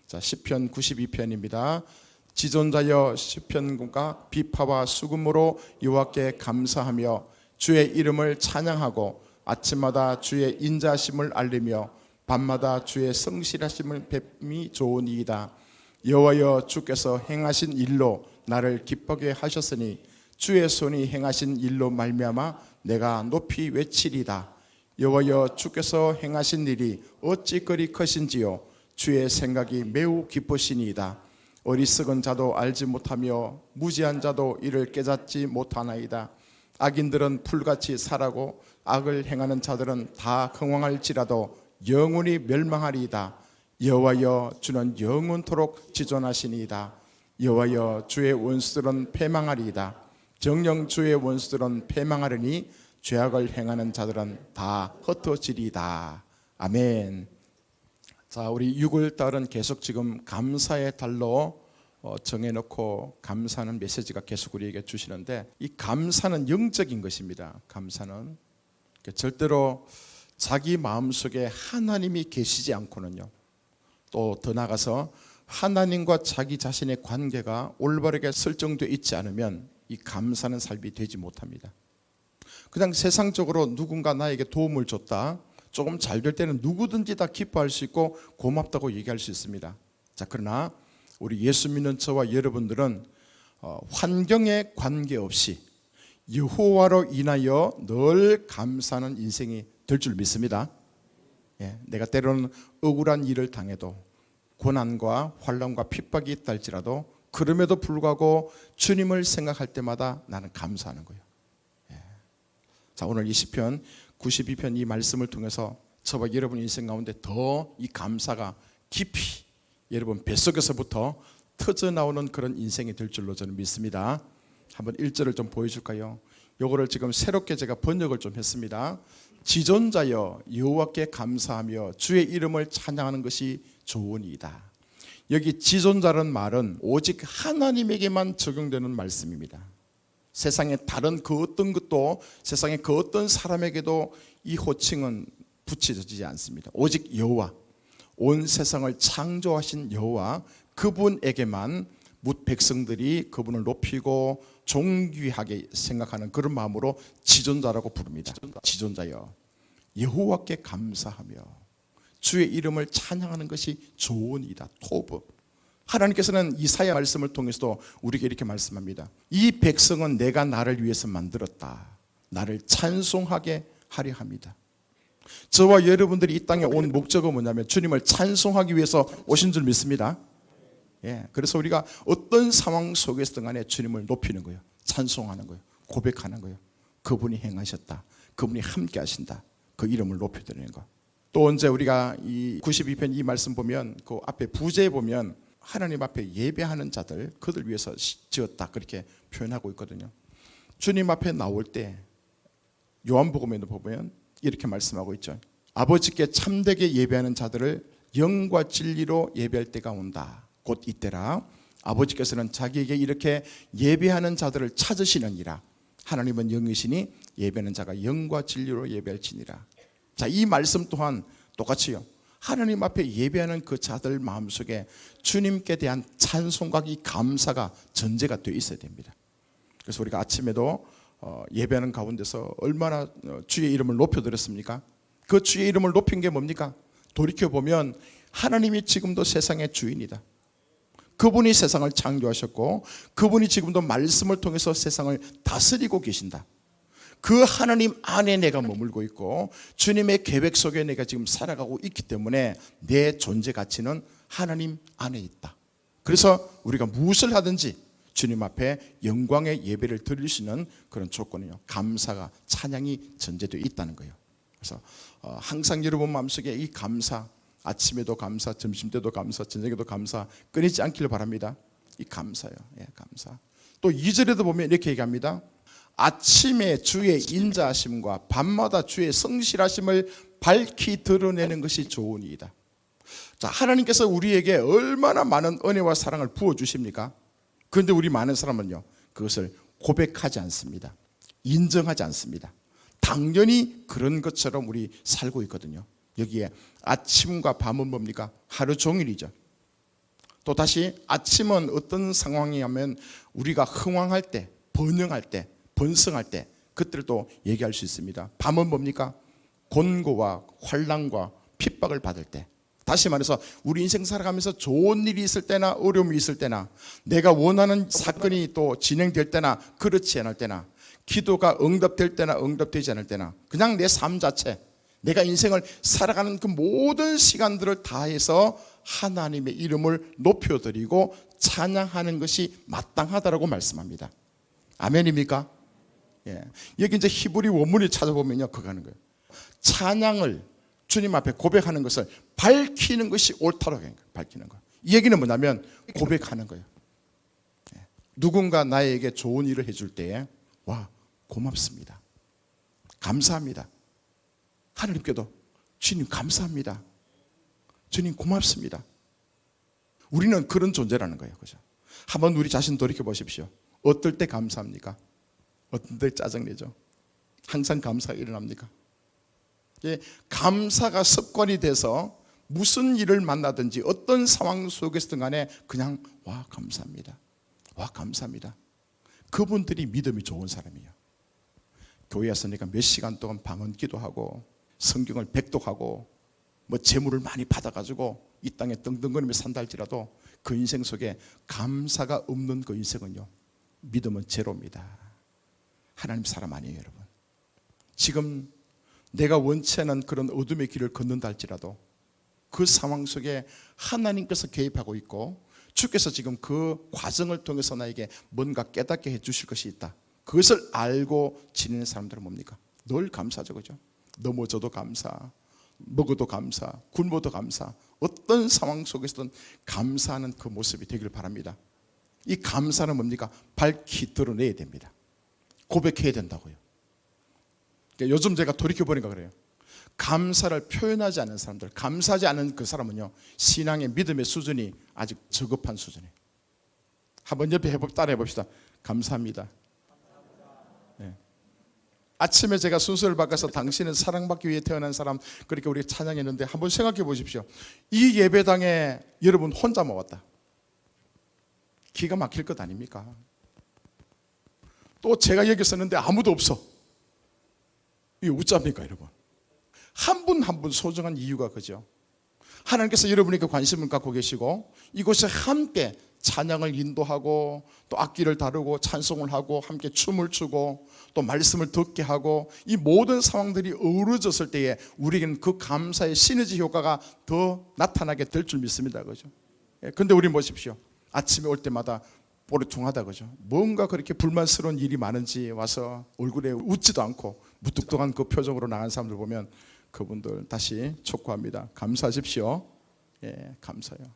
자, 시편 92편입니다. 지존자여 시편과 비파와 수금으로 여호와께 감사하며 주의 이름을 찬양하고 아침마다 주의 인자하심을 알리며 밤마다 주의 성실하심을 뵙음이 좋으니이다. 여호와여 주께서 행하신 일로 나를 기쁘게 하셨으니 주의 손이 행하신 일로 말미암아 내가 높이 외치리다. 여호와여 주께서 행하신 일이 어찌 그리 크신지요. 주의 생각이 매우 기쁘시니이다. 어리석은 자도 알지 못하며 무지한 자도 이를 깨닫지 못하나이다. 악인들은 풀같이 살아고 악을 행하는 자들은 다 흥황할지라도 영원히 멸망하리이다. 여호와여 주는 영원토록 지존하시니이다. 여호와여 주의 원수들은 패망하리이다. 정녕 주의 원수들은 패망하리니 죄악을 행하는 자들은 다 흩어지리이다. 아멘. 자, 우리 6월달은 계속 지금 감사의 달로 정해놓고 감사하는 메시지가 계속 우리에게 주시는데, 이 감사는 영적인 것입니다. 감사는 절대로 자기 마음속에 하나님이 계시지 않고는요, 또 더 나아가서 하나님과 자기 자신의 관계가 올바르게 설정되어 있지 않으면 이 감사는 삶이 되지 못합니다. 그냥 세상적으로 누군가 나에게 도움을 줬다, 조금 잘 될 때는 누구든지 다 기뻐할 수 있고 고맙다고 얘기할 수 있습니다. 자, 그러나 우리 예수 믿는 저와 여러분들은 환경에 관계없이 여호와로 인하여 늘 감사하는 인생이 될 줄 믿습니다. 내가 때로는 억울한 일을 당해도 고난과 환난과 핍박이 있다 할지라도 그럼에도 불구하고 주님을 생각할 때마다 나는 감사하는 거예요. 자, 오늘 이 시편 92편 이 말씀을 통해서 저와 여러분 인생 가운데 더 이 감사가 깊이 여러분 뱃속에서부터 터져 나오는 그런 인생이 될 줄로 저는 믿습니다. 한번 1절을 좀 보여줄까요? 요거를 지금 새롭게 제가 번역을 좀 했습니다. 지존자여 여호와께 감사하며 주의 이름을 찬양하는 것이 좋으니이다. 여기 지존자라는 말은 오직 하나님에게만 적용되는 말씀입니다. 세상에 다른 그 어떤 것도, 세상의 그 어떤 사람에게도 이 호칭은 붙여지지 않습니다. 오직 여호와, 온 세상을 창조하신 여호와, 그분에게만 뭇 백성들이 그분을 높이고 존귀하게 생각하는 그런 마음으로 지존자라고 부릅니다. 지존자여 여호와께 감사하며 주의 이름을 찬양하는 것이 좋으니이다. 토브. 하나님께서는 이사야 말씀을 통해서도 우리에게 이렇게 말씀합니다. 이 백성은 내가 나를 위해서 만들었다. 나를 찬송하게 하려 합니다. 저와 여러분들이 이 땅에 온 목적은 뭐냐면 주님을 찬송하기 위해서 오신 줄 믿습니다. 그래서 우리가 어떤 상황 속에서든 간에 주님을 높이는 거예요. 찬송하는 거예요. 고백하는 거예요. 그분이 행하셨다. 그분이 함께 하신다. 그 이름을 높여드리는 거. 또 언제 우리가 이 92편 이 말씀 보면 그 앞에 부제에 보면 하나님 앞에 예배하는 자들, 그들 위해서 지었다 그렇게 표현하고 있거든요. 주님 앞에 나올 때 요한복음에도 보면 이렇게 말씀하고 있죠. 아버지께 참되게 예배하는 자들을 영과 진리로 예배할 때가 온다. 곧 이때라. 아버지께서는 자기에게 이렇게 예배하는 자들을 찾으시느니라. 하나님은 영이시니 예배하는 자가 영과 진리로 예배할지니라. 자, 이 말씀 또한 똑같이요. 하나님 앞에 예배하는 그 자들 마음속에 주님께 대한 찬송과 이 감사가 전제가 되어 있어야 됩니다. 그래서 우리가 아침에도 예배하는 가운데서 얼마나 주의 이름을 높여드렸습니까? 그 주의 이름을 높인 게 뭡니까? 돌이켜보면 하나님이 지금도 세상의 주인이다. 그분이 세상을 창조하셨고 그분이 지금도 말씀을 통해서 세상을 다스리고 계신다. 그 하나님 안에 내가 머물고 있고 주님의 계획 속에 내가 지금 살아가고 있기 때문에 내 존재 가치는 하나님 안에 있다. 그래서 우리가 무엇을 하든지 주님 앞에 영광의 예배를 드릴 수 있는 그런 조건이요, 감사가, 찬양이 전제되어 있다는 거예요. 그래서 항상 여러분 마음속에 이 감사, 아침에도 감사, 점심때도 감사, 저녁에도 감사 끊이지 않기를 바랍니다. 이 감사요. 감사. 또 2절에도 보면 이렇게 얘기합니다. 아침에 주의 인자하심과 밤마다 주의 성실하심을 밝히 드러내는 것이 좋으니이다. 자, 하나님께서 우리에게 얼마나 많은 은혜와 사랑을 부어주십니까? 그런데 우리 많은 사람은요, 그것을 고백하지 않습니다. 인정하지 않습니다. 당연히 그런 것처럼 우리 살고 있거든요. 여기에 아침과 밤은 뭡니까? 하루 종일이죠. 또 다시 아침은 어떤 상황이냐면 우리가 흥황할 때, 번영할 때, 번성할 때 그때도 얘기할 수 있습니다. 밤은 뭡니까? 곤고와 환난과 핍박을 받을 때, 다시 말해서 우리 인생 살아가면서 좋은 일이 있을 때나 어려움이 있을 때나 내가 원하는 사건이 또 진행될 때나 그렇지 않을 때나 기도가 응답될 때나 응답되지 않을 때나 그냥 내 삶 자체, 내가 인생을 살아가는 그 모든 시간들을 다해서 하나님의 이름을 높여드리고 찬양하는 것이 마땅하다라고 말씀합니다. 아멘입니까? 예. 여기 이제 히브리 원문을 찾아보면요, 그거 하는 거예요. 찬양을 주님 앞에 고백하는 것을 밝히는 것이 옳다라고 하는 거예요. 밝히는 거. 이 얘기는 뭐냐면 고백하는 거예요. 예. 누군가 나에게 좋은 일을 해줄 때에 와, 고맙습니다. 감사합니다. 하나님께도 주님 감사합니다. 주님 고맙습니다. 우리는 그런 존재라는 거예요. 그죠? 한번 우리 자신 돌이켜 보십시오. 어떨 때 감사합니까? 어떤 때 짜증내죠? 항상 감사가 일어납니까? 감사가 습관이 돼서 무슨 일을 만나든지 어떤 상황 속에서든 간에 그냥 와 감사합니다. 와 감사합니다. 그분들이 믿음이 좋은 사람이에요. 교회 왔으니까 몇 시간 동안 방언 기도하고 성경을 백독하고 뭐 재물을 많이 받아가지고 이 땅에 떵떵거리며 산다 할지라도 그 인생 속에 감사가 없는 그 인생은요, 믿음은 제로입니다. 하나님 사람 아니에요, 여러분. 지금 내가 원치 않은 그런 어둠의 길을 걷는다 할지라도 그 상황 속에 하나님께서 개입하고 있고 주께서 지금 그 과정을 통해서 나에게 뭔가 깨닫게 해주실 것이 있다. 그것을 알고 지내는 사람들은 뭡니까? 늘 감사죠, 그죠? 넘어져도 감사, 먹어도 감사, 굶어도 감사, 어떤 상황 속에서든 감사하는 그 모습이 되기를 바랍니다. 이 감사는 뭡니까? 밝히 드러내야 됩니다. 고백해야 된다고요. 그러니까 요즘 제가 돌이켜보니까 그래요. 감사를 표현하지 않는 사람들, 감사하지 않은 그 사람은요, 신앙의 믿음의 수준이 아직 저급한 수준이에요. 한번 옆에 따라 해봅시다. 감사합니다. 네. 아침에 제가 순서를 바꿔서 당신은 사랑받기 위해 태어난 사람 그렇게 우리 찬양했는데 한번 생각해 보십시오. 이 예배당에 여러분 혼자만 왔다. 기가 막힐 것 아닙니까? 또 제가 여기 있었는데 아무도 없어. 이게 어쩝니까, 여러분? 한 분 한 분 소중한 이유가 그죠. 하나님께서 여러분에게 관심을 갖고 계시고 이곳에 함께 찬양을 인도하고 또 악기를 다루고 찬송을 하고 함께 춤을 추고 또 말씀을 듣게 하고 이 모든 상황들이 어우러졌을 때에 우리에게는 그 감사의 시너지 효과가 더 나타나게 될 줄 믿습니다, 그죠? 그런데 우리 보십시오. 아침에 올 때마다 보리통하다, 그죠? 뭔가 그렇게 불만스러운 일이 많은지 와서 얼굴에 웃지도 않고 무뚝뚝한 그 표정으로 나간 사람들 보면 그분들 다시 촉구합니다. 감사하십시오. 예, 감사해요.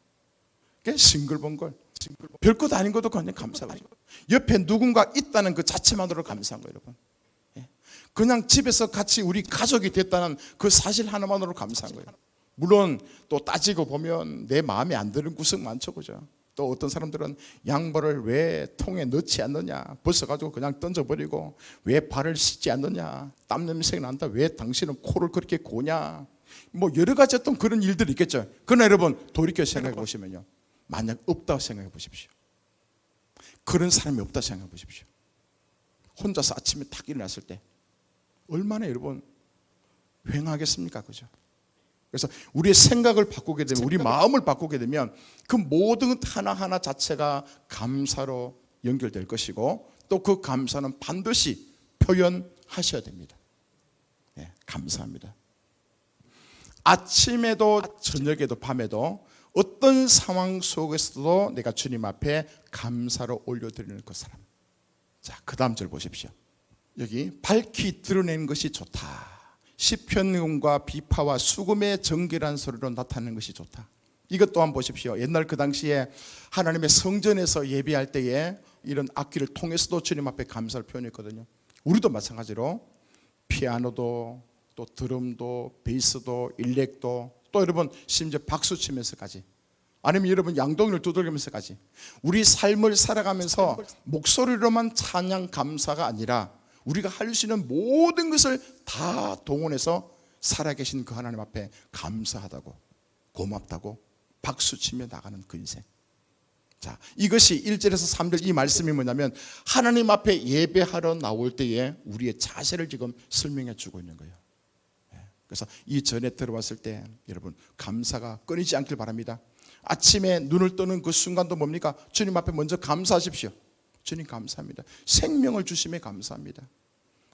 싱글벙글, 별것 아닌 것도 그냥 감사하죠. 옆에 누군가 있다는 그 자체만으로 감사한 거예요, 여러분. 예. 그냥 집에서 같이 우리 가족이 됐다는 그 사실 하나만으로 감사한 거예요. 물론 또 따지고 보면 내 마음에 안 드는 구석 많죠, 그죠? 또 어떤 사람들은 양발을 왜 통에 넣지 않느냐, 벗어가지고 그냥 던져버리고 왜 발을 씻지 않느냐, 땀 냄새가 난다, 왜 당신은 코를 그렇게 고냐, 뭐 여러 가지 어떤 그런 일들이 있겠죠. 그러나 여러분 돌이켜 생각해 보시면요, 만약 없다고 생각해 보십시오. 그런 사람이 없다 생각해 보십시오. 혼자서 아침에 탁 일어났을 때 얼마나 여러분 휑하겠습니까, 그죠? 그래서 우리의 생각을 바꾸게 되면, 우리 마음을 바꾸게 되면 그 모든 하나하나 자체가 감사로 연결될 것이고 또 그 감사는 반드시 표현하셔야 됩니다. 네, 감사합니다. 아침에도 저녁에도 밤에도 어떤 상황 속에서도 내가 주님 앞에 감사로 올려드리는 그 사람. 자, 그 다음 절 보십시오. 여기 밝히 드러내는 것이 좋다. 시편과 비파와 수금의 정결한 소리로 나타내는 것이 좋다. 이것 또한 보십시오. 옛날 그 당시에 하나님의 성전에서 예배할 때에 이런 악기를 통해서도 주님 앞에 감사를 표현했거든요. 우리도 마찬가지로 피아노도 또 드럼도 베이스도 일렉도 또 여러분 심지어 박수 치면서까지, 아니면 여러분 양동이를 두들기면서까지 우리 삶을 살아가면서 목소리로만 찬양 감사가 아니라 우리가 할 수 있는 모든 것을 다 동원해서 살아계신 그 하나님 앞에 감사하다고 고맙다고 박수치며 나가는 그 인생. 자, 이것이 1절에서 3절 이 말씀이 뭐냐면 하나님 앞에 예배하러 나올 때에 우리의 자세를 지금 설명해 주고 있는 거예요. 그래서 이 전에 들어왔을 때 여러분 감사가 끊이지 않길 바랍니다. 아침에 눈을 뜨는 그 순간도 뭡니까? 주님 앞에 먼저 감사하십시오. 주님 감사합니다. 생명을 주심에 감사합니다.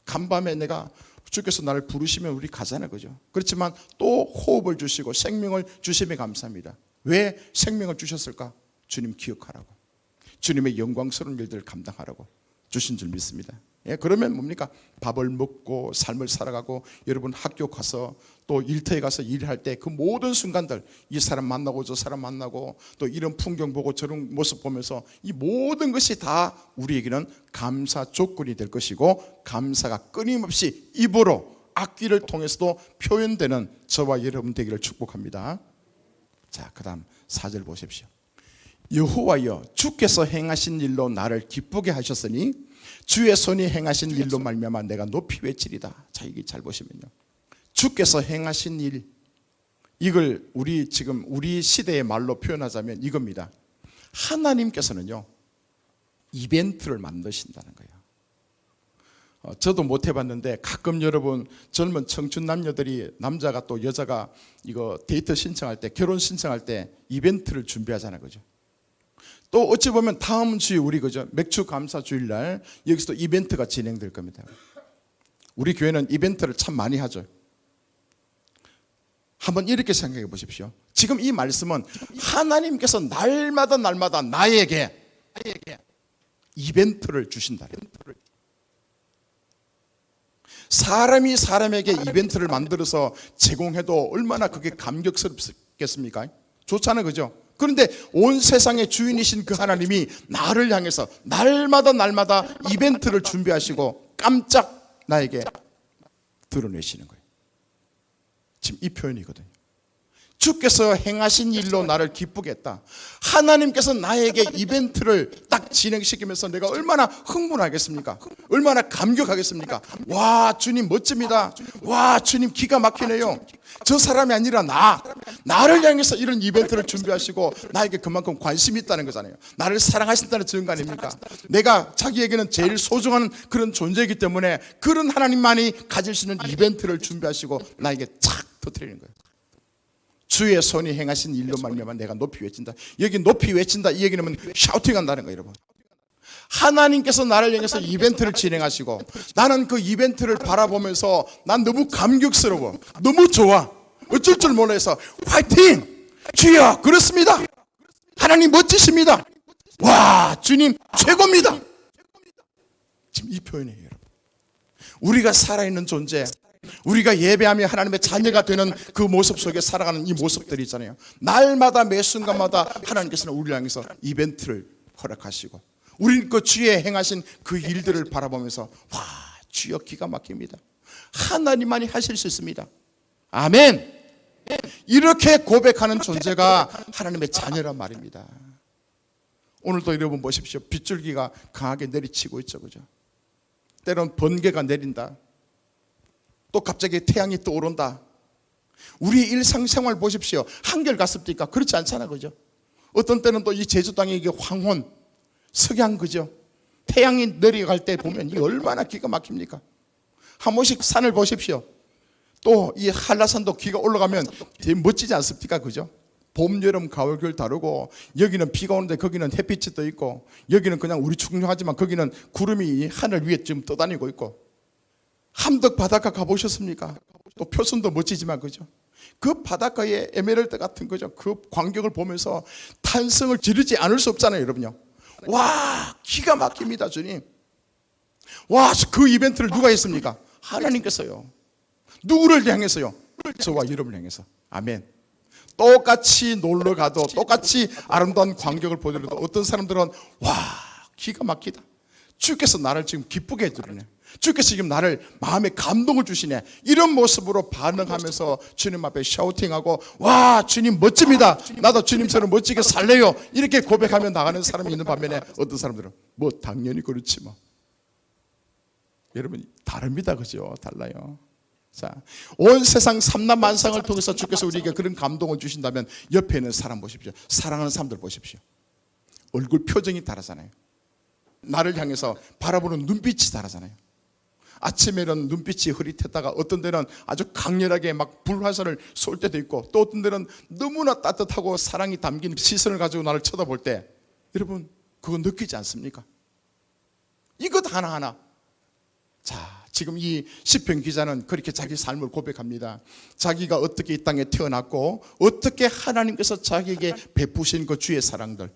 간밤에 내가 주께서 나를 부르시면 우리 가잖아요, 그죠? 그렇지만 또 호흡을 주시고 생명을 주심에 감사합니다. 왜 생명을 주셨을까? 주님 기억하라고, 주님의 영광스러운 일들을 감당하라고 주신 줄 믿습니다. 예, 그러면 뭡니까? 밥을 먹고 삶을 살아가고 여러분 학교 가서 또 일터에 가서 일할 때 그 모든 순간들 이 사람 만나고 저 사람 만나고 또 이런 풍경 보고 저런 모습 보면서 이 모든 것이 다 우리에게는 감사 조건이 될 것이고 감사가 끊임없이 입으로 악기를 통해서도 표현되는 저와 여러분 되기를 축복합니다. 자, 그 다음 4절 보십시오. 여호와여 주께서 행하신 일로 나를 기쁘게 하셨으니 주의 손이 행하신 일로 말미암아 내가 높이 외치리다. 자, 이게 잘 보시면요, 주께서 행하신 일, 이걸 지금 우리 시대의 말로 표현하자면 이겁니다. 하나님께서는요 이벤트를 만드신다는 거예요. 저도 못 해봤는데 가끔 여러분 젊은 청춘 남녀들이 남자가 또 여자가 이거 데이트 신청할 때 결혼 신청할 때 이벤트를 준비하잖아요, 그죠? 또 어찌 보면 다음 주에 우리 그죠 맥주 감사 주일날 여기서 또 이벤트가 진행될 겁니다. 우리 교회는 이벤트를 참 많이 하죠. 한번 이렇게 생각해 보십시오. 지금 이 말씀은 하나님께서 날마다 나에게 이벤트를 주신다. 사람이 사람에게 이벤트를 만들어서 제공해도 얼마나 그게 감격스럽겠습니까? 좋잖아요, 그죠? 그런데 온 세상의 주인이신 그 하나님이 나를 향해서 날마다 이벤트를 준비하시고 깜짝 나에게 드러내시는 거예요. 지금 이 표현이거든요. 주께서 행하신 일로 나를 기쁘게 했다. 하나님께서 나에게 이벤트를 딱 진행시키면서 내가 얼마나 흥분하겠습니까? 얼마나 감격하겠습니까? 와, 주님 멋집니다. 와, 주님 기가 막히네요. 저 사람이 아니라 나를 향해서 이런 이벤트를 준비하시고 나에게 그만큼 관심이 있다는 거잖아요. 나를 사랑하신다는 증거 아닙니까? 내가 자기에게는 제일 소중한 그런 존재이기 때문에 그런 하나님만이 가질 수 있는 이벤트를 준비하시고 나에게 착 터뜨리는 거예요. 주의 손이 행하신 일로 말미암아 내가 높이 외친다. 여기 높이 외친다 이 얘기는 샤우팅한다는 거예요, 여러분. 하나님께서 나를 향해서 이벤트를 진행하시고 나는 그 이벤트를 바라보면서 난 너무 감격스러워, 너무 좋아, 어쩔 줄 몰라서 화이팅! 주여 그렇습니다. 하나님 멋지십니다. 와, 주님 최고입니다. 지금 이 표현이에요, 여러분. 우리가 살아있는 존재, 우리가 예배하며 하나님의 자녀가 되는 그 모습 속에 살아가는 이 모습들이 있잖아요. 날마다 매 순간마다 하나님께서는 우리를 향해서 이벤트를 허락하시고 우리는 그 주의 행하신 그 일들을 바라보면서 와, 주여 기가 막힙니다. 하나님만이 하실 수 있습니다. 아멘. 이렇게 고백하는 존재가 하나님의 자녀란 말입니다. 오늘도 여러분 보십시오. 빗줄기가 강하게 내리치고 있죠, 그죠? 때론 번개가 내린다. 또 갑자기 태양이 떠오른다. 우리 일상생활 보십시오. 한결같습니까? 그렇지 않잖아, 그죠? 어떤 때는 또 이 제주 땅에 이게 황혼, 석양, 그죠? 태양이 내려갈 때 보면 이 얼마나 기가 막힙니까? 한 번씩 산을 보십시오. 또 이 한라산도 기가 올라가면 되게 멋지지 않습니까, 그죠? 봄, 여름, 가을, 겨울 다르고 여기는 비가 오는데 거기는 햇빛이 떠 있고 여기는 그냥 우리 충청하지만 거기는 구름이 하늘 위에 지금 떠다니고 있고. 함덕 바닷가 가보셨습니까? 또 표선도 멋지지만 그죠? 그 바닷가의 에메랄드 같은 거죠. 그 광경을 보면서 탄성을 지르지 않을 수 없잖아요, 여러분요. 와, 기가 막힙니다, 주님. 와, 그 이벤트를 누가 했습니까? 하나님께서요. 누구를 향해서요? 저와 여러분을 향해서. 아멘. 똑같이 놀러 가도 똑같이 아름다운 광경을 보더라도 어떤 사람들은 와, 기가 막히다. 주께서 나를 지금 기쁘게 해주네. 주께서 지금 나를 마음에 감동을 주시네. 이런 모습으로 반응하면서 주님 앞에 샤우팅하고 와, 주님 멋집니다. 나도 주님처럼 멋지게 살래요. 이렇게 고백하며 나가는 사람이 있는 반면에 어떤 사람들은 뭐 당연히 그렇지 뭐. 여러분 다릅니다, 그죠? 달라요. 자, 온 세상 삼남 만상을 통해서 주께서 우리에게 그런 감동을 주신다면 옆에 있는 사람 보십시오. 사랑하는 사람들 보십시오. 얼굴 표정이 다르잖아요. 나를 향해서 바라보는 눈빛이 다르잖아요. 아침에는 눈빛이 흐릿했다가 어떤 데는 아주 강렬하게 막 불화살을 쏠 때도 있고, 또 어떤 데는 너무나 따뜻하고 사랑이 담긴 시선을 가지고 나를 쳐다볼 때, 여러분 그거 느끼지 않습니까? 이것 하나하나. 자, 지금 이 시편 기자는 그렇게 자기 삶을 고백합니다. 자기가 어떻게 이 땅에 태어났고 어떻게 하나님께서 자기에게 베푸신 그 주의 사랑들,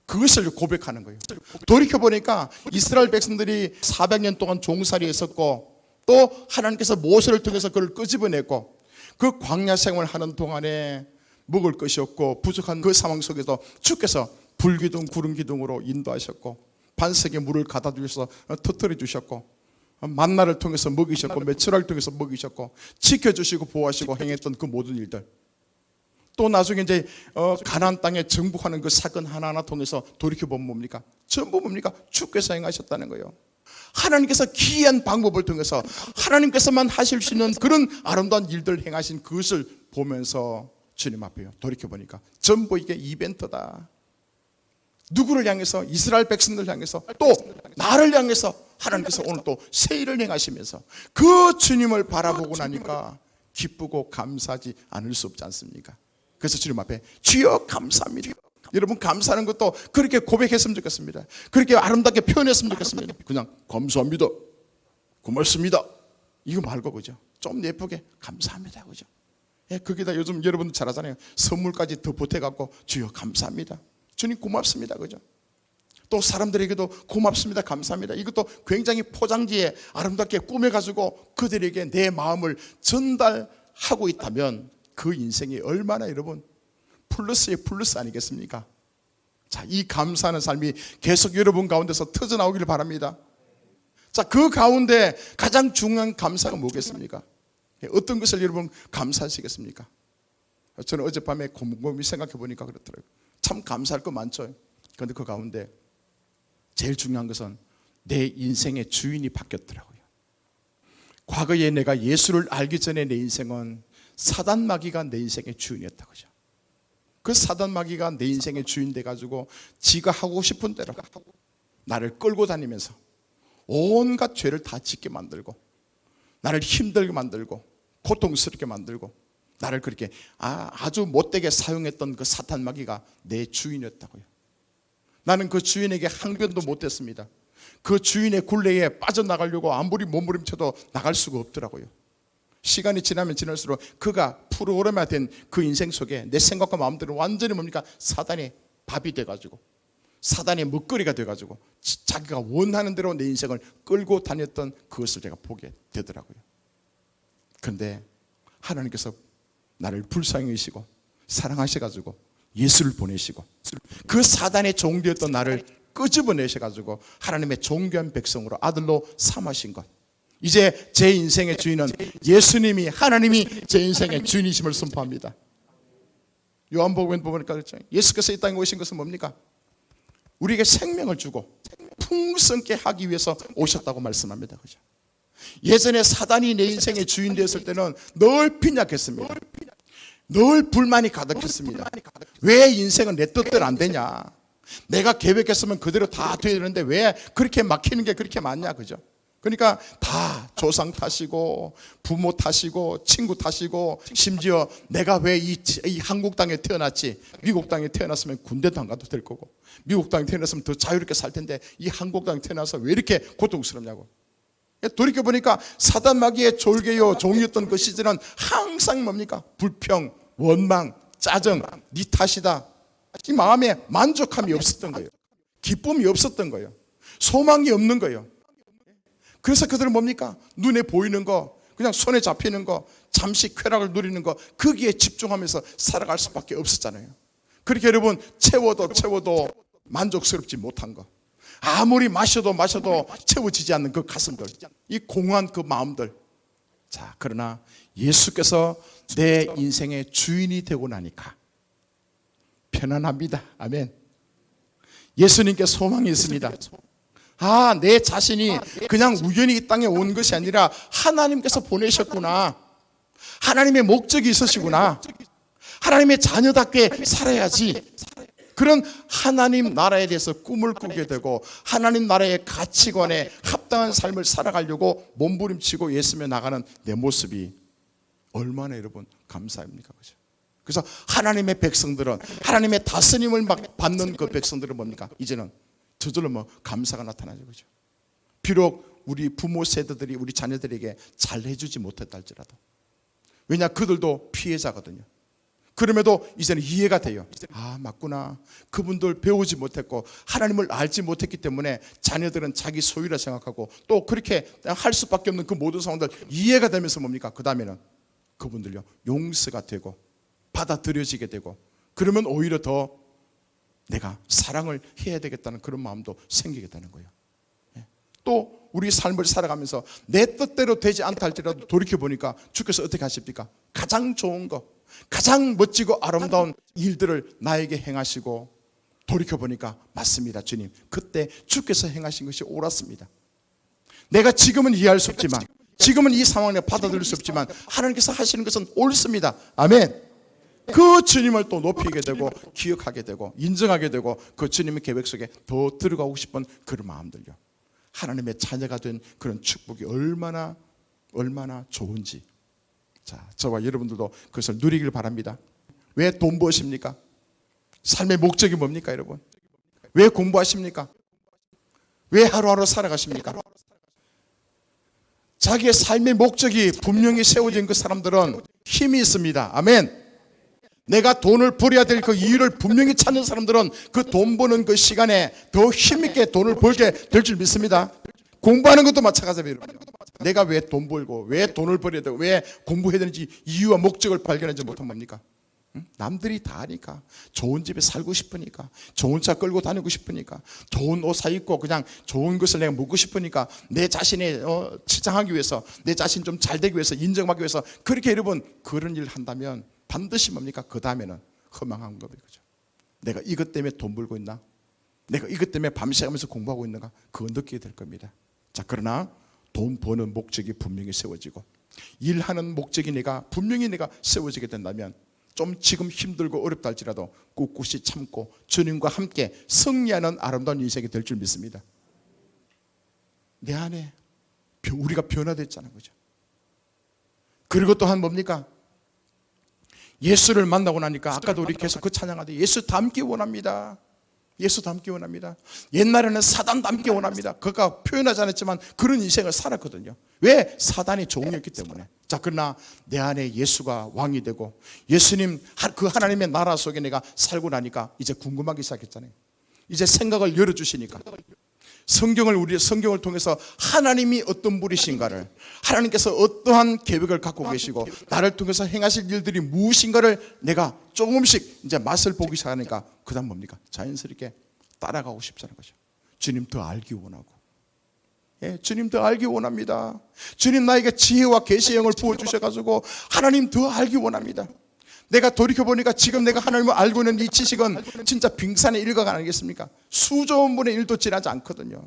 그것을 고백하는 거예요. 돌이켜보니까 이스라엘 백성들이 400년 동안 종살이 했었고, 또 하나님께서 모세를 통해서 그를 끄집어냈고, 그 광야 생활을 하는 동안에 먹을 것이 없고 부족한 그 상황 속에서 주께서 불기둥 구름기둥으로 인도하셨고, 반석에 물을 갖다 주셔서 터뜨려 주셨고, 만나를 통해서 먹이셨고, 메추라를 통해서 먹이셨고, 지켜주시고 보호하시고 행했던 그 모든 일들, 또 나중에 이제 가나안 땅에 정복하는 그 사건 하나하나 통해서 돌이켜보면 뭡니까? 전부 뭡니까? 주께서 행하셨다는 거예요. 하나님께서 기이한 방법을 통해서 하나님께서만 하실 수 있는 그런 아름다운 일들을 행하신 그것을 보면서 주님 앞에 돌이켜보니까 전부 이게 이벤트다. 누구를 향해서? 이스라엘 백성들 향해서, 또 나를 향해서 하나님께서 오늘 또 새 일을 행하시면서 그 주님을 바라보고 나니까 기쁘고 감사하지 않을 수 없지 않습니까? 그래서 주님 앞에 주여 감사합니다. 여러분 감사하는 것도 그렇게 고백했으면 좋겠습니다. 그렇게 아름답게 표현했으면 좋겠습니다. 그냥 감사합니다, 고맙습니다, 이거 말고, 그죠? 좀 예쁘게 감사합니다, 그죠? 예, 거기다 요즘 여러분들 잘하잖아요. 선물까지 더 보태갖고 주여 감사합니다, 주님 고맙습니다, 그죠? 또 사람들에게도 고맙습니다, 감사합니다, 이것도 굉장히 포장지에 아름답게 꾸며가지고 그들에게 내 마음을 전달하고 있다면 그 인생이 얼마나 여러분 플러스의 플러스 아니겠습니까? 자, 이 감사하는 삶이 계속 여러분 가운데서 터져나오기를 바랍니다. 자, 그 가운데 가장 중요한 감사가 뭐겠습니까? 어떤 것을 여러분 감사하시겠습니까? 저는 어젯밤에 곰곰이 생각해 보니까 그렇더라고요. 참 감사할 거 많죠. 그런데 그 가운데 제일 중요한 것은 내 인생의 주인이 바뀌었더라고요. 과거에 내가 예수를 알기 전에 내 인생은 사단 마귀가 내 인생의 주인이었다, 그죠? 그 사단 마귀가 내 인생의 주인 돼가지고 지가 하고 싶은 대로 나를 끌고 다니면서 온갖 죄를 다 짓게 만들고, 나를 힘들게 만들고 고통스럽게 만들고, 나를 그렇게 아주 못되게 사용했던 그 사탄 마귀가 내 주인이었다고요. 나는 그 주인에게 항변도 못했습니다. 그 주인의 굴레에 빠져나가려고 아무리 몸부림쳐도 나갈 수가 없더라고요. 시간이 지나면 지날수록 그가 프로그램화된 그 인생 속에 내 생각과 마음대로 완전히 뭡니까? 사단의 밥이 돼가지고, 사단의 먹거리가 돼가지고 자기가 원하는 대로 내 인생을 끌고 다녔던 그것을 제가 보게 되더라고요. 그런데 하나님께서 나를 불쌍히 여기시고 사랑하셔가지고 예수를 보내시고 그 사단의 종되었던 나를 끄집어내셔가지고 하나님의 존귀한 백성으로 아들로 삼으신 것, 이제 제 인생의 주인은 예수님이, 하나님이 제 인생의 주인이심을 선포합니다. 요한복음에 보니까 그렇죠. 예수께서 이 땅에 오신 것은 뭡니까? 우리에게 생명을 주고 풍성케 하기 위해서 오셨다고 말씀합니다, 그죠? 예전에 사단이 내 인생의 주인 되었을 때는 늘 빈약했습니다. 늘 불만이 가득했습니다. 왜 인생은 내 뜻대로 안 되냐? 내가 계획했으면 그대로 다 돼야 되는데 왜 그렇게 막히는 게 그렇게 많냐, 그죠? 그러니까 다 조상 탓이고 부모 탓이고 친구 탓이고, 심지어 내가 왜 이 한국 땅에 태어났지, 미국 땅에 태어났으면 군대도 안 가도 될 거고, 미국 땅에 태어났으면 더 자유롭게 살 텐데 이 한국 땅에 태어나서 왜 이렇게 고통스럽냐고. 돌이켜보니까 사단 마귀의 졸개요 종이었던 그 시절은 항상 뭡니까? 불평, 원망, 짜증, 네 탓이다, 이 마음에 만족함이 없었던 거예요. 기쁨이 없었던 거예요. 소망이 없는 거예요. 그래서 그들은 뭡니까? 눈에 보이는 거, 그냥 손에 잡히는 거, 잠시 쾌락을 누리는 거, 거기에 집중하면서 살아갈 수밖에 없었잖아요. 그렇게 여러분 채워도 만족스럽지 못한 거, 아무리 마셔도 채워지지 않는 그 가슴들, 이 공허한 그 마음들. 자, 그러나 예수께서 내 인생의 주인이 되고 나니까 편안합니다. 아멘. 예수님께 소망이 있습니다. 내 자신이 그냥 우연히 이 땅에 온 것이 아니라 하나님께서 보내셨구나. 하나님의 목적이 있으시구나. 하나님의 자녀답게 살아야지. 그런 하나님 나라에 대해서 꿈을 꾸게 되고 하나님 나라의 가치관에 합당한 삶을 살아가려고 몸부림치고 예수며 나가는 내 모습이 얼마나 여러분 감사합니까? 그죠? 그래서 하나님의 백성들은, 하나님의 다스림을 막 받는 그 백성들은 뭡니까? 이제는 저절로 뭐 감사가 나타나죠. 그죠? 비록 우리 부모 세대들이 우리 자녀들에게 잘 해주지 못했다 할지라도, 왜냐 그들도 피해자거든요. 그럼에도 이제는 이해가 돼요. 아, 맞구나. 그분들 배우지 못했고 하나님을 알지 못했기 때문에 자녀들은 자기 소유라 생각하고 또 그렇게 할 수밖에 없는 그 모든 상황들 이해가 되면서 뭡니까? 그 다음에는 그분들요 용서가 되고 받아들여지게 되고, 그러면 오히려 더 내가 사랑을 해야 되겠다는 그런 마음도 생기게 되는 거예요. 또 우리 삶을 살아가면서 내 뜻대로 되지 않다 할지라도 돌이켜보니까 주께서 어떻게 하십니까? 가장 좋은 거, 가장 멋지고 아름다운 일들을 나에게 행하시고, 돌이켜보니까 맞습니다. 주님, 그때 주께서 행하신 것이 옳았습니다. 내가 지금은 이해할 수 없지만, 지금은 이 상황에 받아들일 수 없지만 하나님께서 하시는 것은 옳습니다. 아멘. 그 주님을 또 높이게 되고 기억하게 되고 인정하게 되고 그 주님의 계획 속에 더 들어가고 싶은 그런 마음들요. 하나님의 자녀가 된 그런 축복이 얼마나 좋은지, 자, 저와 여러분들도 그것을 누리길 바랍니다. 왜 돈 버십니까? 삶의 목적이 뭡니까 여러분? 왜 공부하십니까? 왜 하루하루 살아가십니까? 자기의 삶의 목적이 분명히 세워진 그 사람들은 힘이 있습니다. 아멘. 내가 돈을 벌어야 될 그 이유를 분명히 찾는 사람들은 그 돈 버는 그 시간에 더 힘있게 돈을 벌게 될 줄 믿습니다. 공부하는 것도 마찬가지예요. 내가 왜 돈 벌고 왜 돈을 벌어야 되고 왜 공부해야 되는지 이유와 목적을 발견하지 못하면 뭡니까? 남들이 다 하니까, 좋은 집에 살고 싶으니까, 좋은 차 끌고 다니고 싶으니까, 좋은 옷 사 입고 그냥 좋은 것을 내가 먹고 싶으니까, 내 자신에 치장하기 위해서, 내 자신 좀 잘 되기 위해서, 인정하기 위해서 그렇게 여러분 그런 일을 한다면 반드시 뭡니까? 그 다음에는 허망한 겁니다. 그죠? 내가 이것 때문에 돈 벌고 있나? 내가 이것 때문에 밤새가면서 공부하고 있는가? 그거 느끼게 될 겁니다. 자, 그러나 돈 버는 목적이 분명히 세워지고 일하는 목적이 분명히 내가 세워지게 된다면, 좀 지금 힘들고 어렵다 할지라도 꿋꿋이 참고 주님과 함께 승리하는 아름다운 인생이 될 줄 믿습니다. 내 안에 우리가 변화됐잖아요. 그죠? 그리고 또한 뭡니까? 예수를 만나고 나니까 아까도 우리 계속 그 찬양하듯 예수 닮기 원합니다. 예수 닮기 원합니다. 옛날에는 사단 닮기 원합니다. 그가 표현하지 않았지만 그런 인생을 살았거든요. 왜? 사단이 종이었기 때문에. 자, 그러나 내 안에 예수가 왕이 되고 예수님 그 하나님의 나라 속에 내가 살고 나니까 이제 궁금하기 시작했잖아요. 이제 생각을 열어주시니까 우리 성경을 통해서 하나님이 어떤 분이신가를, 하나님께서 어떠한 계획을 갖고 계시고 나를 통해서 행하실 일들이 무엇인가를 내가 조금씩 이제 맛을 보기 시작하니까 그 다음 뭡니까? 자연스럽게 따라가고 싶잖아요. 거죠. 주님 더 알기 원하고, 주님 더 알기 원합니다. 주님 나에게 지혜와 계시의 영을 부어주셔가지고 하나님 더 알기 원합니다. 내가 돌이켜보니까 지금 내가 하나님을 알고 있는 이 지식은 진짜 빙산의 일각 아니겠습니까? 수조원 분의 1도 지나지 않거든요.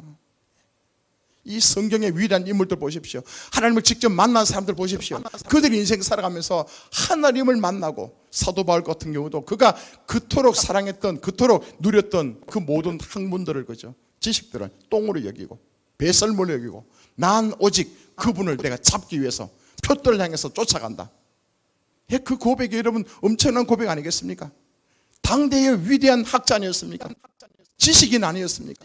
이 성경의 위대한 인물들 보십시오. 하나님을 직접 만난 사람들 보십시오. 그들이 인생 살아가면서 하나님을 만나고, 사도 바울 같은 경우도 그가 그토록 사랑했던, 그토록 누렸던 그 모든 학문들을, 그죠, 지식들을 똥으로 여기고 배설물로 여기고, 난 오직 그분을 내가 잡기 위해서 표들을 향해서 쫓아간다. 그 고백이 여러분 엄청난 고백 아니겠습니까? 당대의 위대한 학자 아니었습니까? 지식인 아니었습니까?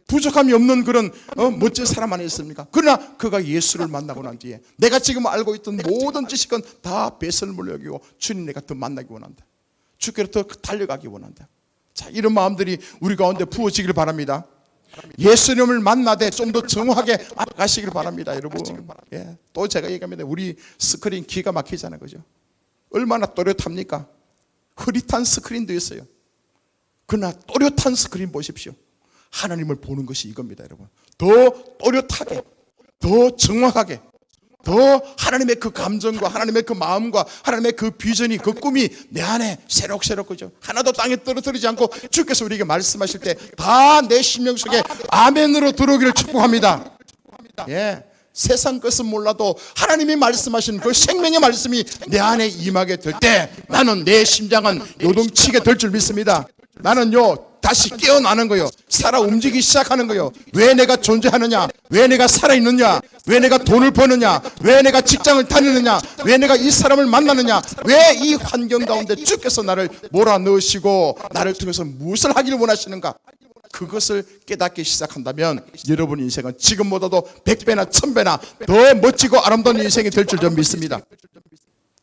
부족함이 없는 그런 멋진 사람 아니었습니까? 그러나 그가 예수를 만나고 난 뒤에 내가 지금 알고 있던 모든 지식은 다 배설물로 여기고 주님 내가 더 만나기 원한다. 주께로 더 달려가기 원한다. 자, 이런 마음들이 우리 가운데 부어지길 바랍니다. 예수님을 만나되 좀 더 정확하게 가시길 바랍니다. 여러분, 또 제가 얘기합니다. 우리 스크린 기가 막히잖아요. 그죠? 얼마나 또렷합니까? 흐릿한 스크린도 있어요. 그러나 또렷한 스크린 보십시오. 하나님을 보는 것이 이겁니다. 여러분, 더 또렷하게, 더 정확하게, 더 하나님의 그 감정과 하나님의 그 마음과 하나님의 그 비전이, 그 꿈이 내 안에 새록새록, 그죠? 하나도 땅에 떨어뜨리지 않고 주께서 우리에게 말씀하실 때 다 내 심령 속에 아멘으로 들어오기를 축복합니다. 세상 것은 몰라도 하나님이 말씀하신 그 생명의 말씀이 내 안에 임하게 될 때 나는, 내 심장은 요동치게 될 줄 믿습니다. 나는요 다시 깨어나는 거예요. 살아 움직이기 시작하는 거예요. 왜 내가 존재하느냐, 왜 내가 살아있느냐, 왜 내가 돈을 버느냐, 왜 내가 직장을 다니느냐, 왜 내가 이 사람을 만나느냐, 왜 이 환경 가운데 주께서 나를 몰아넣으시고 나를 통해서 무엇을 하기를 원하시는가, 그것을 깨닫기 시작한다면 여러분 인생은 지금보다도 100배나 1000배나 더 멋지고 아름다운 인생이 될 줄 좀 믿습니다.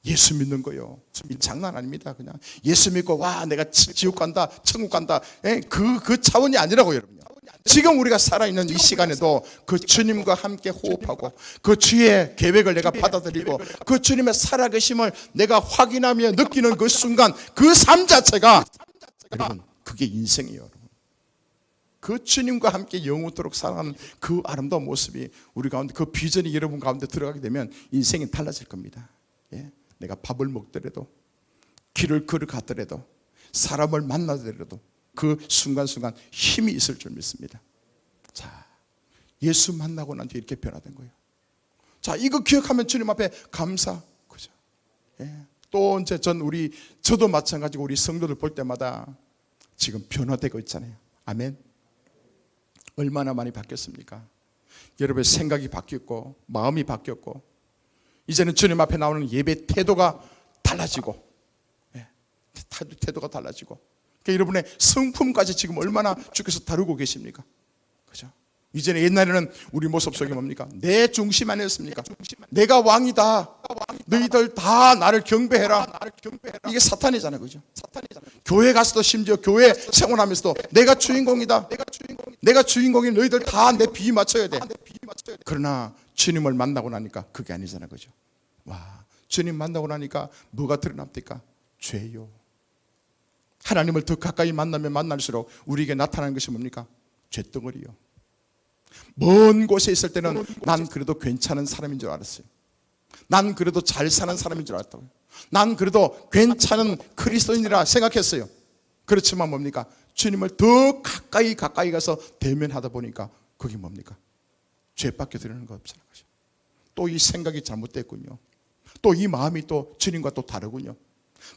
예수 믿는 거요, 이 장난 아닙니다. 그냥 예수 믿고 와 내가 지옥 간다 천국 간다, 그 차원이 아니라고. 여러분요, 지금 우리가 살아있는 이 시간에도 그 주님과 함께 호흡하고 그 주의 계획을 내가 받아들이고 그 주님의 살아계심을 내가 확인하며 느끼는 그 순간, 그 삶 자체가 여러분 그게 인생이에요. 여러분, 그 주님과 함께 영원토록 살아가는 그 아름다운 모습이 우리 가운데, 그 비전이 여러분 가운데 들어가게 되면 인생이 달라질 겁니다. 내가 밥을 먹더라도, 길을 걸어가더라도, 사람을 만나더라도 그 순간순간 힘이 있을 줄 믿습니다. 자, 예수 만나고 난 뒤에 이렇게 변화된 거예요. 자, 이거 기억하면 주님 앞에 감사, 그죠? 또 이제 저도 마찬가지고 우리 성도들 볼 때마다 지금 변화되고 있잖아요. 아멘. 얼마나 많이 바뀌었습니까? 여러분의 생각이 바뀌었고 마음이 바뀌었고, 이제는 주님 앞에 나오는 예배 태도가 달라지고, 태도가 달라지고, 그러니까 여러분의 성품까지 지금 얼마나 주께서 다루고 계십니까? 그죠? 이제는 옛날에는 우리 모습 속에 뭡니까? 내 중심 아니었습니까? 내가 왕이다, 너희들 다 나를 경배해라. 이게 사탄이잖아요, 그죠? 교회 가서도, 심지어 교회 생활하면서도 내가 주인공이다, 내가 주인공인 너희들 다 내 비위 맞춰야 돼. 그러나 주님을 만나고 나니까 그게 아니잖아요, 그죠? 와, 주님 만나고 나니까 뭐가 드러납니까? 죄요. 하나님을 더 가까이 만나면 만날수록 우리에게 나타나는 것이 뭡니까? 죄덩어리요. 먼 곳에 있을 때는 난 그래도 괜찮은 사람인 줄 알았어요. 난 그래도 잘 사는 사람인 줄 알았다고요. 난 그래도 괜찮은 그리스도인이라 생각했어요. 그렇지만 뭡니까? 주님을 더 가까이 가서 대면하다 보니까 그게 뭡니까? 죄밖에 드러나는 거 없잖아요. 또 이 생각이 잘못됐군요. 또 이 마음이 또 주님과 또 다르군요.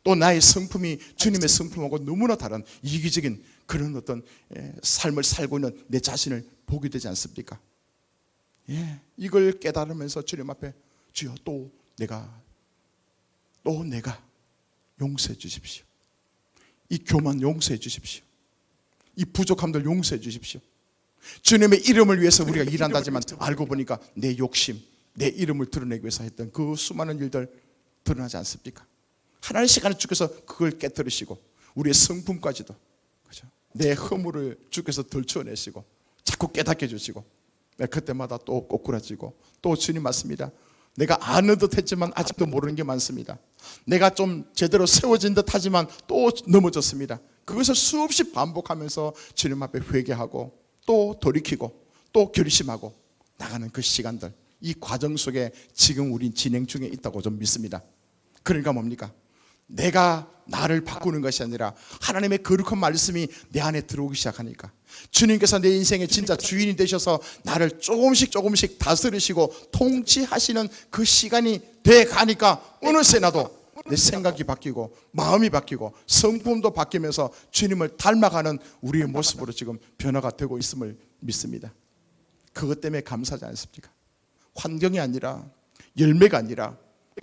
또 나의 성품이 주님의 성품하고 너무나 다른 이기적인 그런 어떤 삶을 살고 있는 내 자신을 보게 되지 않습니까? 이걸 깨달으면서 주님 앞에 주여 또 내가 용서해 주십시오. 이 교만 용서해 주십시오. 이 부족함들 용서해 주십시오. 주님의 이름을 위해서 우리가 일한다지만 알고 보니까 내 욕심, 내 이름을 드러내기 위해서 했던 그 수많은 일들 드러나지 않습니까? 하나님 시간에 주께서 그걸 깨뜨리시고 우리의 성품까지도, 그죠? 내 허물을 주께서 덜쳐내시고 자꾸 깨닫게 해주시고, 그때마다 또 꼬꾸라지고, 또 주님 맞습니다. 내가 아는 듯 했지만 아직도 모르는 게 많습니다. 내가 좀 제대로 세워진 듯 하지만 또 넘어졌습니다. 그것을 수없이 반복하면서 주님 앞에 회개하고 또 돌이키고 또 결심하고 나가는 그 시간들, 이 과정 속에 지금 우린 진행 중에 있다고 좀 믿습니다. 그러니까 뭡니까? 내가 나를 바꾸는 것이 아니라 하나님의 거룩한 말씀이 내 안에 들어오기 시작하니까, 주님께서 내 인생의 진짜 주인이 되셔서 나를 조금씩 다스리시고 통치하시는 그 시간이 돼 가니까 어느새 나도 내 생각이 바뀌고 마음이 바뀌고 성품도 바뀌면서 주님을 닮아가는 우리의 모습으로 지금 변화가 되고 있음을 믿습니다. 그것 때문에 감사하지 않습니까? 환경이 아니라, 열매가 아니라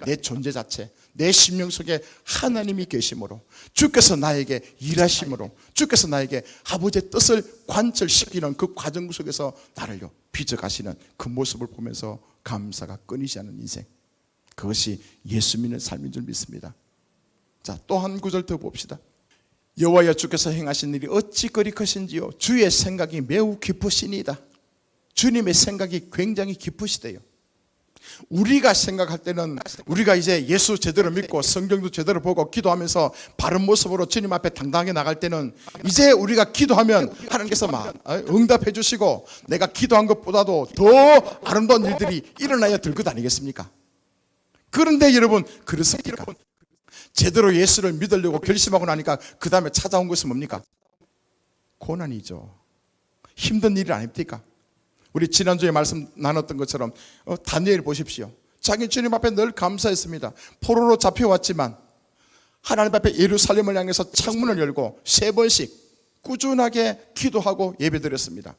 내 존재 자체, 내 심령 속에 하나님이 계심으로, 주께서 나에게 일하심으로, 주께서 나에게 아버지의 뜻을 관철시키는 그 과정 속에서 나를요 빚어가시는 그 모습을 보면서 감사가 끊이지 않는 인생, 그것이 예수 믿는 삶인 줄 믿습니다. 자, 또 한 구절 더 봅시다. 여호와여 주께서 행하신 일이 어찌 그리 크신지요, 주의 생각이 매우 깊으시니이다. 주님의 생각이 굉장히 깊으시대요. 우리가 생각할 때는, 우리가 이제 예수 제대로 믿고 성경도 제대로 보고 기도하면서 바른 모습으로 주님 앞에 당당하게 나갈 때는, 이제 우리가 기도하면 하나님께서 막 응답해 주시고 내가 기도한 것보다도 더 아름다운 일들이 일어나야 될 것 아니겠습니까? 그런데 여러분, 그렇습니까? 제대로 예수를 믿으려고 결심하고 나니까 그 다음에 찾아온 것은 뭡니까? 고난이죠. 힘든 일이 아닙니까? 우리 지난주에 말씀 나눴던 것처럼 다니엘 보십시오. 자기 주님 앞에 늘 감사했습니다. 포로로 잡혀왔지만 하나님 앞에 예루살렘을 향해서 창문을 열고 3번씩 꾸준하게 기도하고 예배드렸습니다.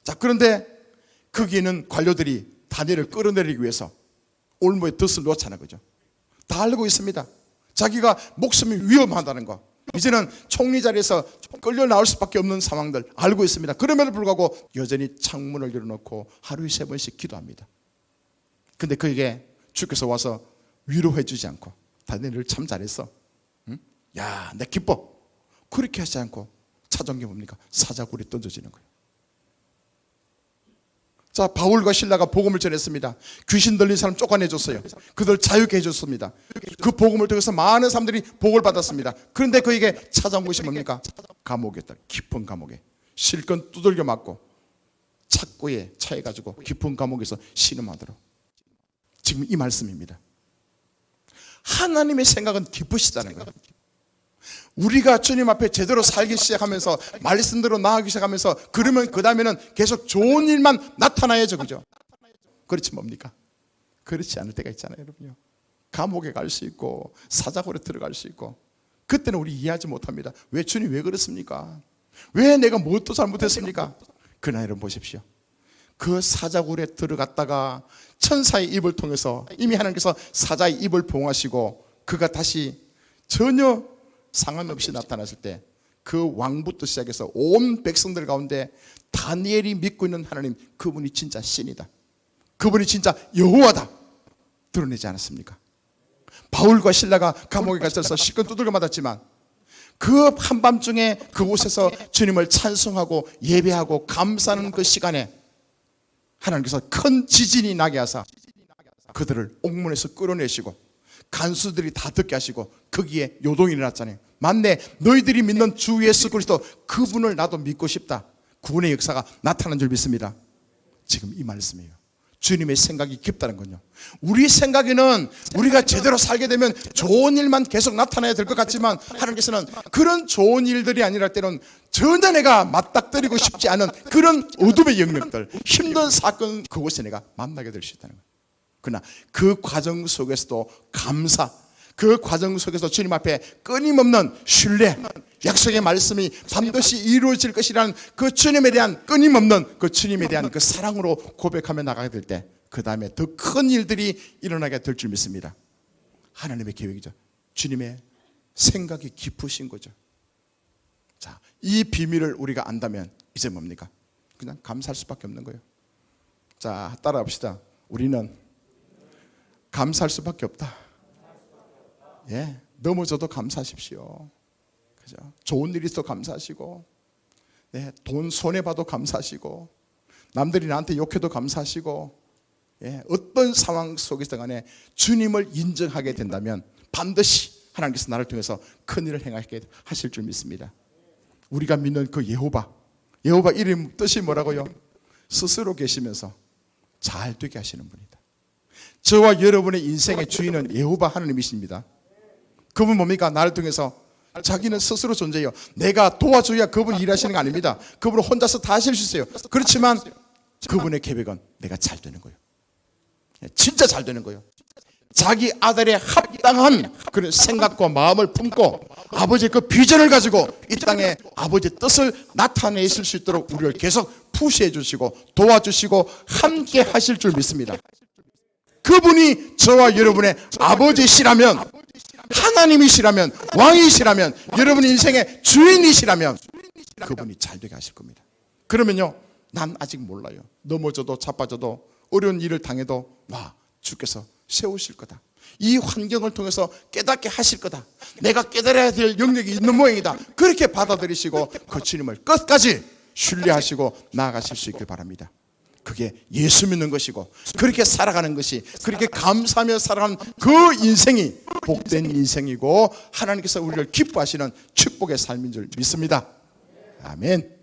자, 그런데 거기에는 관료들이 다니엘을 끌어내리기 위해서 올무에 덫을 놓잖아요. 그죠? 다 알고 있습니다. 자기가 목숨이 위험하다는 거, 이제는 총리 자리에서 끌려 나올 수밖에 없는 상황들 알고 있습니다. 그럼에도 불구하고 여전히 창문을 열어놓고 하루에 3번씩 기도합니다. 근데 그에게 주께서 와서 위로해 주지 않고, 다니엘을 참 잘했어, 응? 야, 내 기뻐, 그렇게 하지 않고 찾아온 게 뭡니까? 사자굴에 던져지는 거예요. 자, 바울과 실라가 복음을 전했습니다. 귀신 들린 사람 쫓아내줬어요. 그들 자유케 해줬습니다. 그 복음을 통해서 많은 사람들이 복을 받았습니다. 그런데 그에게 찾아온 것이 뭡니까? 감옥이었다. 깊은 감옥에 실컷 두들겨 맞고 착고에 차해가지고 깊은 감옥에서 신음하도록. 지금 이 말씀입니다. 하나님의 생각은 깊으시다는 거예요. 우리가 주님 앞에 제대로 살기 시작하면서 말씀대로 나아가기 시작하면서, 그러면 그 다음에는 계속 좋은 일만 나타나야죠. 그죠? 그렇지 뭡니까? 그렇지 않을 때가 있잖아요, 여러분요. 감옥에 갈 수 있고 사자굴에 들어갈 수 있고, 그때는 우리 이해하지 못합니다. 왜 주님 왜 그렇습니까? 왜 내가 무엇도 잘못했습니까? 그러나 여러분 보십시오. 그 사자굴에 들어갔다가 천사의 입을 통해서 이미 하나님께서 사자의 입을 봉하시고 그가 다시 전혀 상함 없이 나타났을 때, 그 왕부터 시작해서 온 백성들 가운데 다니엘이 믿고 있는 하나님, 그분이 진짜 신이다, 그분이 진짜 여호와다 드러내지 않았습니까? 바울과 실라가 감옥에 갇혀서 실컷 두들겨 맞았지만 그 한밤중에 그곳에서 주님을 찬송하고 예배하고 감사하는 그 시간에 하나님께서 큰 지진이 나게 하사 그들을 옥문에서 끌어내시고 간수들이 다 듣게 하시고 거기에 요동이 일어났잖아요. 맞네, 너희들이 믿는 주 예수 그리스도 그분을 나도 믿고 싶다. 구원의 역사가 나타난 줄 믿습니다. 지금 이 말씀이에요. 주님의 생각이 깊다는 건요, 우리 생각에는 우리가 제대로 살게 되면 좋은 일만 계속 나타나야 될 것 같지만, 하나님께서는 그런 좋은 일들이 아니라 때는 전혀 내가 맞닥뜨리고 싶지 않은 그런 어둠의 영역들, 힘든 사건, 그곳에 내가 만나게 될 수 있다는 거예요. 그러나 그 과정 속에서도 감사, 그 과정 속에서 주님 앞에 끊임없는 신뢰, 약속의 말씀이 반드시 이루어질 것이라는 그 주님에 대한 끊임없는 그 주님에 대한 그 사랑으로 고백하며 나가게 될 때, 그 다음에 더 큰 일들이 일어나게 될 줄 믿습니다. 하나님의 계획이죠. 주님의 생각이 깊으신 거죠. 자, 이 비밀을 우리가 안다면 이제 뭡니까? 그냥 감사할 수밖에 없는 거예요. 자, 따라합시다. 우리는 감사할 수밖에 없다. 예, 넘어져도 감사하십시오. 그죠? 좋은 일이 있어도 감사하시고, 네, 돈 손해봐도 감사하시고, 남들이 나한테 욕해도 감사하시고, 예, 어떤 상황 속에서 간에 주님을 인정하게 된다면 반드시 하나님께서 나를 통해서 큰일을 행하게 하실 줄 믿습니다. 우리가 믿는 그 여호와 이름 뜻이 뭐라고요? 스스로 계시면서 잘 되게 하시는 분이다. 저와 여러분의 인생의 주인은 여호와 하나님이십니다. 그분 뭡니까? 나를 통해서 자기는 스스로 존재해요. 내가 도와줘야 그분이 일하시는 거 아닙니다. 그분은 혼자서 다 하실 수 있어요. 그렇지만 그분의 계획은 내가 잘 되는 거예요. 진짜 잘 되는 거예요. 자기 아들의 합당한 그런 생각과 마음을 품고 아버지의 그 비전을 가지고 이 땅에 아버지의 뜻을 나타내실 수 있도록 우리를 계속 푸시해 주시고 도와주시고 함께 하실 줄 믿습니다. 그분이 저와 여러분의 아버지시라면, 하나님이시라면, 왕이시라면, 여러분의 인생의 주인이시라면 그분이 잘 되게 하실 겁니다. 그러면요, 난 아직 몰라요. 넘어져도 자빠져도 어려운 일을 당해도 와, 주께서 세우실 거다. 이 환경을 통해서 깨닫게 하실 거다. 내가 깨달아야 될 영역이 있는 모양이다. 그렇게 받아들이시고 그 주님을 끝까지 신뢰하시고 나아가실 수 있길 바랍니다. 그게 예수 믿는 것이고, 그렇게 살아가는 것이, 그렇게 감사하며 살아가는 그 인생이 복된 인생이고 하나님께서 우리를 기뻐하시는 축복의 삶인 줄 믿습니다. 아멘.